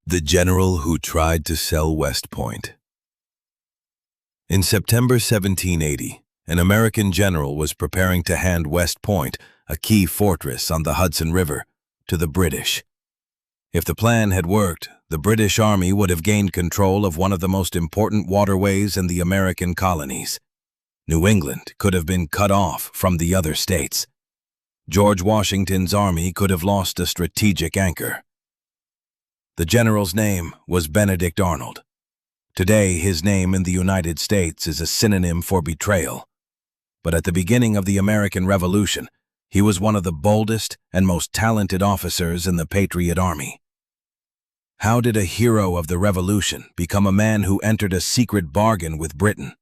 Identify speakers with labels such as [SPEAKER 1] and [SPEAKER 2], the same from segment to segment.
[SPEAKER 1] The general who tried to sell West Point. In September 1780, an American general was preparing to hand West Point, a key fortress on the Hudson River, to the British. If the plan had worked, the British Army would have gained control of one of the most important waterways in the American colonies. New England could have been cut off from the other states. George Washington's army could have lost a strategic anchor. The general's name was Benedict Arnold. Today, his name in the United States is a synonym for betrayal. But at the beginning of the American Revolution, he was one of the boldest and most talented officers in the Patriot Army. How did a hero of the Revolution become a man who entered a secret bargain with Britain?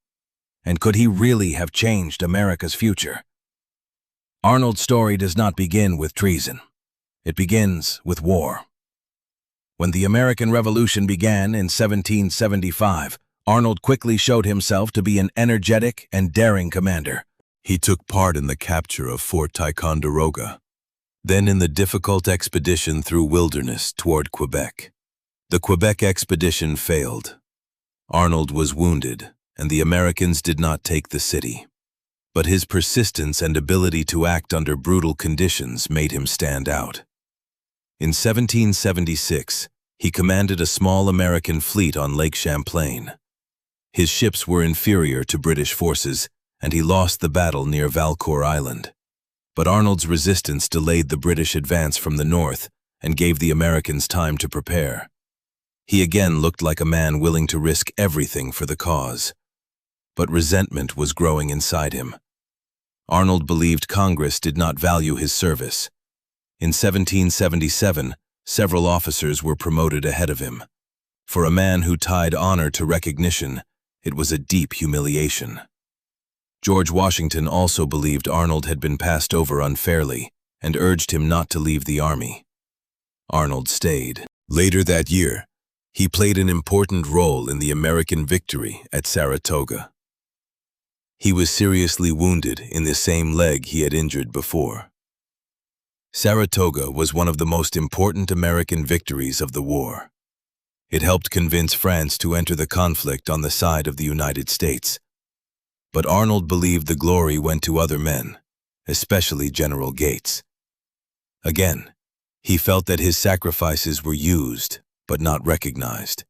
[SPEAKER 1] And could he really have changed America's future? Arnold's story does not begin with treason. It begins with war. When the American Revolution began in 1775, Arnold quickly showed himself to be an energetic and daring commander. He took part in the capture of Fort Ticonderoga, then in the difficult expedition through wilderness toward Quebec. The Quebec expedition failed. Arnold was wounded, and the Americans did not take the city. But his persistence and ability to act under brutal conditions made him stand out. In 1776, he commanded a small American fleet on Lake Champlain. His ships were inferior to British forces, and he lost the battle near Valcour Island. But Arnold's resistance delayed the British advance from the north and gave the Americans time to prepare. He again looked like a man willing to risk everything for the cause. But resentment was growing inside him. Arnold believed Congress did not value his service. In 1777, several officers were promoted ahead of him. For a man who tied honor to recognition, it was a deep humiliation. George Washington also believed Arnold had been passed over unfairly and urged him not to leave the army. Arnold stayed. Later that year, he played an important role in the American victory at Saratoga. He was seriously wounded in the same leg he had injured before. Saratoga was one of the most important American victories of the war. It helped convince France to enter the conflict on the side of the United States. But Arnold believed the glory went to other men, especially General Gates. Again, he felt that his sacrifices were used, but not recognized.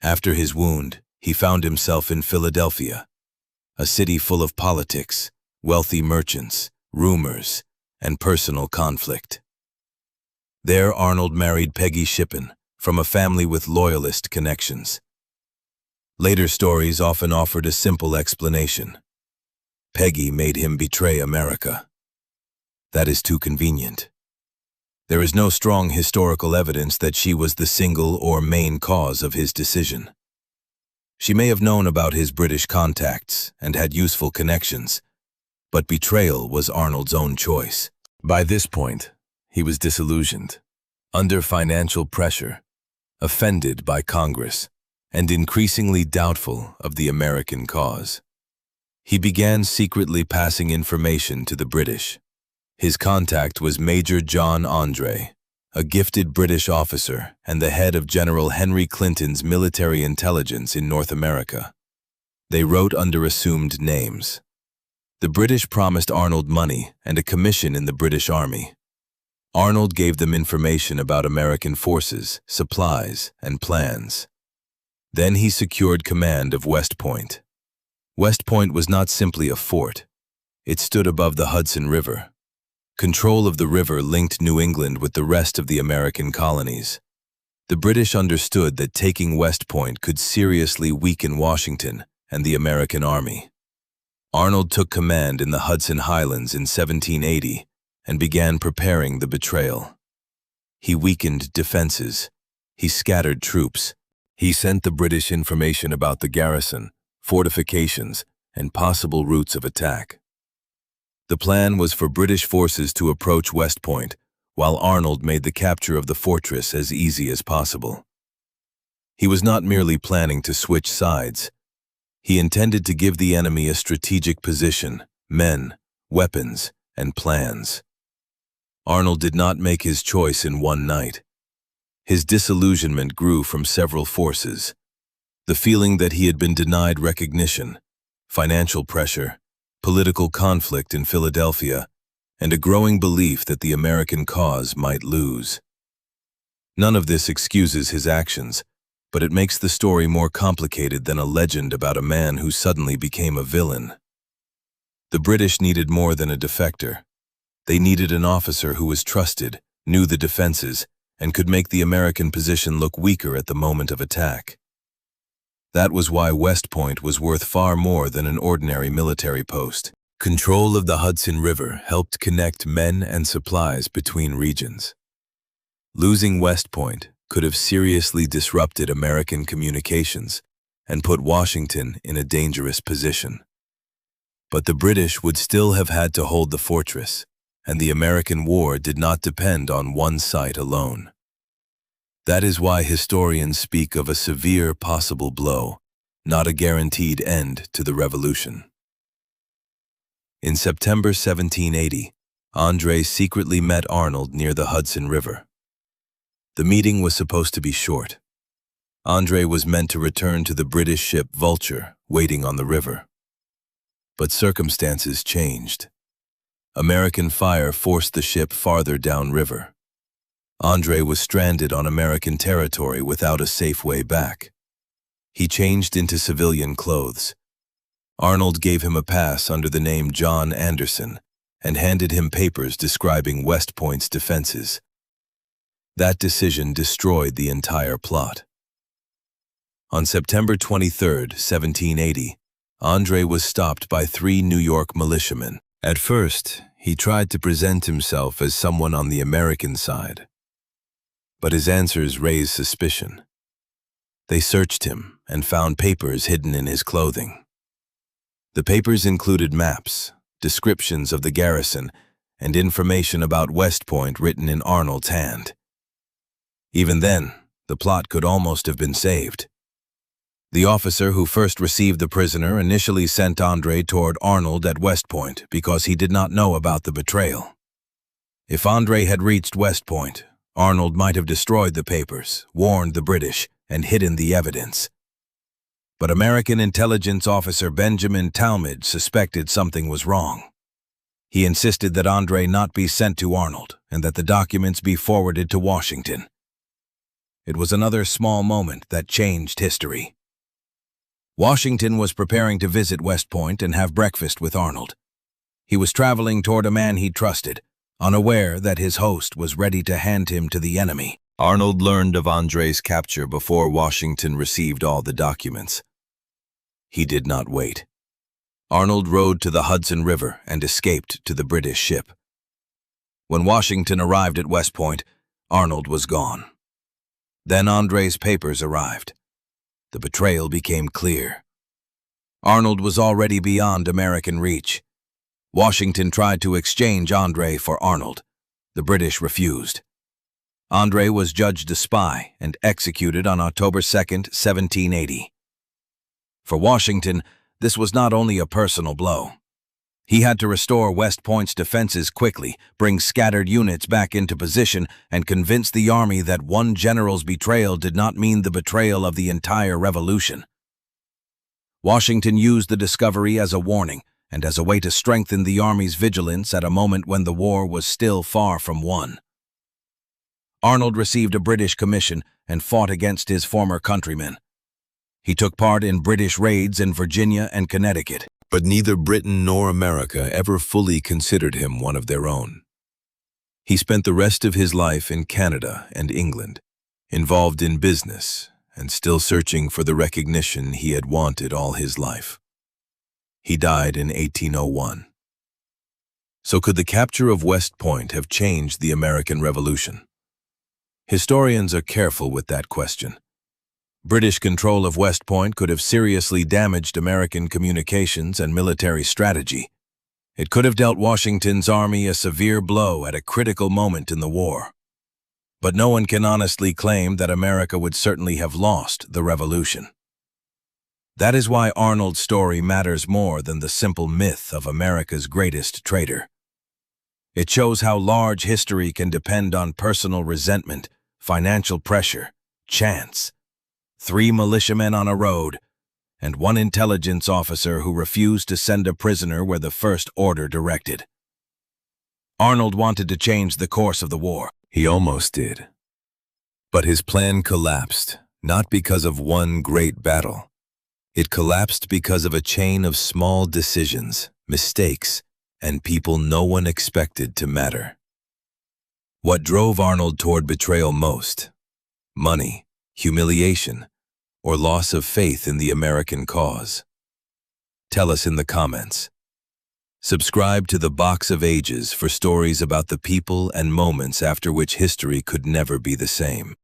[SPEAKER 1] After his wound, he found himself in Philadelphia, a city full of politics, wealthy merchants, rumors, and personal conflict. There Arnold married Peggy Shippen, from a family with loyalist connections. Later stories often offered a simple explanation. Peggy made him betray America. That is too convenient. There is no strong historical evidence that she was the single or main cause of his decision. She may have known about his British contacts and had useful connections, but betrayal was Arnold's own choice. By this point, he was disillusioned, under financial pressure, offended by Congress, and increasingly doubtful of the American cause. He began secretly passing information to the British. His contact was Major John André, a gifted British officer and the head of General Henry Clinton's military intelligence in North America. They wrote under assumed names. The British promised Arnold money and a commission in the British Army. Arnold gave them information about American forces, supplies, and plans. Then he secured command of West Point. West Point was not simply a fort. It stood above the Hudson River. Control of the river linked New England with the rest of the American colonies. The British understood that taking West Point could seriously weaken Washington and the American army. Arnold took command in the Hudson Highlands in 1780 and began preparing the betrayal. He weakened defenses. He scattered troops. He sent the British information about the garrison, fortifications, and possible routes of attack. The plan was for British forces to approach West Point, while Arnold made the capture of the fortress as easy as possible. He was not merely planning to switch sides. He intended to give the enemy a strategic position, men, weapons, and plans. Arnold did not make his choice in one night. His disillusionment grew from several forces: the feeling that he had been denied recognition, financial pressure, political conflict in Philadelphia, and a growing belief that the American cause might lose. None of this excuses his actions, but it makes the story more complicated than a legend about a man who suddenly became a villain. The British needed more than a defector. They needed an officer who was trusted, knew the defenses, and could make the American position look weaker at the moment of attack. That was why West Point was worth far more than an ordinary military post. Control of the Hudson River helped connect men and supplies between regions. Losing West Point could have seriously disrupted American communications and put Washington in a dangerous position. But the British would still have had to hold the fortress, and the American war did not depend on one site alone. That is why historians speak of a severe possible blow, not a guaranteed end to the revolution. In September 1780, André secretly met Arnold near the Hudson River. The meeting was supposed to be short. André was meant to return to the British ship Vulture, waiting on the river. But circumstances changed. American fire forced the ship farther downriver. André was stranded on American territory without a safe way back. He changed into civilian clothes. Arnold gave him a pass under the name John Anderson and handed him papers describing West Point's defenses. That decision destroyed the entire plot. On September 23, 1780, André was stopped by 3 New York militiamen. At first, he tried to present himself as someone on the American side. But his answers raised suspicion. They searched him and found papers hidden in his clothing. The papers included maps, descriptions of the garrison, and information about West Point written in Arnold's hand. Even then, the plot could almost have been saved. The officer who first received the prisoner initially sent André toward Arnold at West Point because he did not know about the betrayal. If André had reached West Point, Arnold might have destroyed the papers, warned the British, and hidden the evidence. But American intelligence officer Benjamin Talmadge suspected something was wrong. He insisted that André not be sent to Arnold and that the documents be forwarded to Washington. It was another small moment that changed history. Washington was preparing to visit West Point and have breakfast with Arnold. He was traveling toward a man he trusted, unaware that his host was ready to hand him to the enemy. Arnold learned of André's capture before Washington received all the documents. He did not wait. Arnold rode to the Hudson River and escaped to the British ship. When Washington arrived at West Point, Arnold was gone. Then André's papers arrived. The betrayal became clear. Arnold was already beyond American reach. Washington tried to exchange André for Arnold. The British refused. André was judged a spy and executed on October 2, 1780. For Washington, this was not only a personal blow. He had to restore West Point's defenses quickly, bring scattered units back into position, and convince the army that one general's betrayal did not mean the betrayal of the entire revolution. Washington used the discovery as a warning and as a way to strengthen the army's vigilance at a moment when the war was still far from won. Arnold received a British commission and fought against his former countrymen. He took part in British raids in Virginia and Connecticut, but neither Britain nor America ever fully considered him one of their own. He spent the rest of his life in Canada and England, involved in business and still searching for the recognition he had wanted all his life. He died in 1801. So could the capture of West Point have changed the American Revolution? Historians are careful with that question. British control of West Point could have seriously damaged American communications and military strategy. It could have dealt Washington's army a severe blow at a critical moment in the war. But no one can honestly claim that America would certainly have lost the revolution. That is why Arnold's story matters more than the simple myth of America's greatest traitor. It shows how large history can depend on personal resentment, financial pressure, chance, 3 militiamen on a road, and 1 intelligence officer who refused to send a prisoner where the first order directed. Arnold wanted to change the course of the war. He almost did. But his plan collapsed, not because of one great battle. It collapsed because of a chain of small decisions, mistakes, and people no one expected to matter. What drove Arnold toward betrayal most? Money, humiliation, or loss of faith in the American cause? Tell us in the comments. Subscribe to the Box of Ages for stories about the people and moments after which history could never be the same.